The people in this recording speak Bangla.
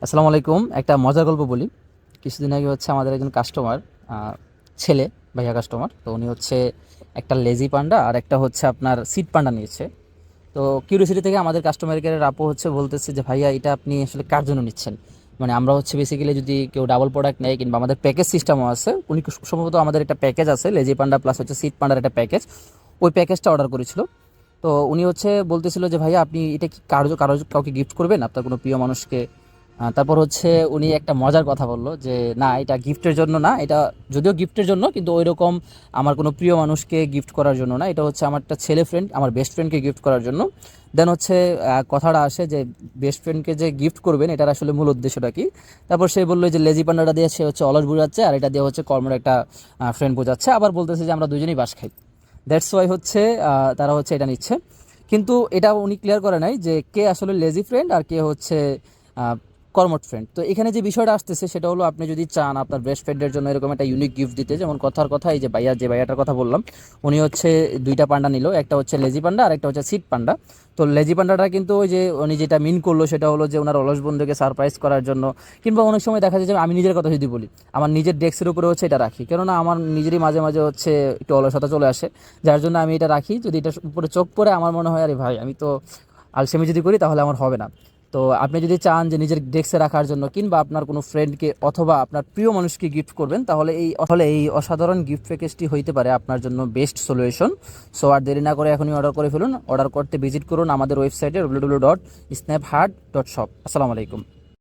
আসসালামু আলাইকুম। একটা মজার গল্প বলি। কিছুদিন আগে হচ্ছে আমাদের একজন কাস্টমার, ছেলে, ভাইয়া কাস্টমার। তো উনি হচ্ছে একটা লেজি পান্ডা আর একটা হচ্ছে আপনার সিট পান্ডা নিয়েছে। তো কিউরিওসিটি থেকে আমাদের কাস্টমার কেয়ারের আপু হচ্ছে বলতেছে যে ভাইয়া এটা আপনি আসলে কার জন্য নিচ্ছেন? মানে আমরা হচ্ছে বেসিক্যালি যদি কেউ ডাবল প্রোডাক্ট নেয় কিংবা আমাদের প্যাকেজ সিস্টেমও আছে, উনি সম্ভবত আমাদের একটা প্যাকেজ আছে লেজি পান্ডা প্লাস হচ্ছে সিট পান্ডার একটা প্যাকেজ, ওই প্যাকেজটা অর্ডার করেছিল। তো উনি হচ্ছে বলতেছিল যে ভাইয়া আপনি এটা কি কারো কারো কাউকে গিফট করবেন আপনার কোনো প্রিয় মানুষকে? তারপর হচ্ছে উনি একটা মজার কথা বলল যে না, এটা গিফটের জন্য না, এটা যদিও গিফটের জন্য কিন্তু ওই রকম আমার কোনো প্রিয় মানুষকে গিফট করার জন্য না, এটা হচ্ছে আমার একটা ছেলে ফ্রেন্ড, আমার বেস্ট ফ্রেন্ডকে গিফট করার জন্য। দেন হচ্ছে কথাটা আসে যে বেস্ট ফ্রেন্ডকে যে গিফট করবেন এটার আসলে মূল উদ্দেশ্যটা কি। তারপর সে বললো যে লেজি পান্ডাটা দিয়ে সে হচ্ছে অলস বোঝাচ্ছে আর এটা দিয়ে হচ্ছে কর্মের একটা ফ্রেন্ড বোঝাচ্ছে, আবার বলতেছে যে আমরা দুজনেই বাস খাই। দ্যাটস ওয়াই হচ্ছে তারা হচ্ছে এটা নিচ্ছে। কিন্তু এটা উনি ক্লিয়ার করে নাই যে কে আসলে লেজি ফ্রেন্ড আর কে হচ্ছে কর্মট ফ্রেন্ড। তো এখানে যে বিষয়টা আসতেছে সেটা হলো, আপনি যদি চান আপনার বেস্ট ফ্রেন্ডের জন্য এরকম একটা ইউনিক গিফট দিতে, যেমন কথার কথা এই যে ভাইয়াটার কথা বললাম, উনি হচ্ছে দুইটা পান্ডা নিল, একটা হচ্ছে লেজি পান্ডা আর একটা হচ্ছে সিট পান্ডা। তো লেজি পান্ডাটা কিন্তু ওই যে উনি যেটা মিন করলো সেটা হলো যে ওনার অলস বন্ধুকে সারপ্রাইজ করার জন্য, কিংবা অনেক সময় দেখা যায় যে আমি নিজের কথা যদি বলি, আমার নিজের ডেস্কের উপরে হচ্ছে এটা রাখি, কেননা আমার নিজেরই মাঝে মাঝে হচ্ছে একটু অলসতা চলে আসে, যার জন্য আমি এটা রাখি। যদি এটার উপরে চোখ পড়ে আমার মনে হয় আরে ভাই আমি তো আলসেমি যদি করি তাহলে আমার হবে না। তো আপনি যদি চান যে নিজের ডেস্কে রাখার জন্য কিংবা আপনার কোনো ফ্রেন্ডকে অথবা আপনার প্রিয় মানুষকে গিফট করবেন, তাহলে এই অসাধারণ গিফট প্যাকেজটি হইতে পারে আপনার জন্য বেস্ট সলিউশন। সো আর দেরি না করে এখনই অর্ডার করে ফেলুন। অর্ডার করতে ভিজিট করুন আমাদের ওয়েবসাইটে www.snapheart.shop। আসসালামু আলাইকুম।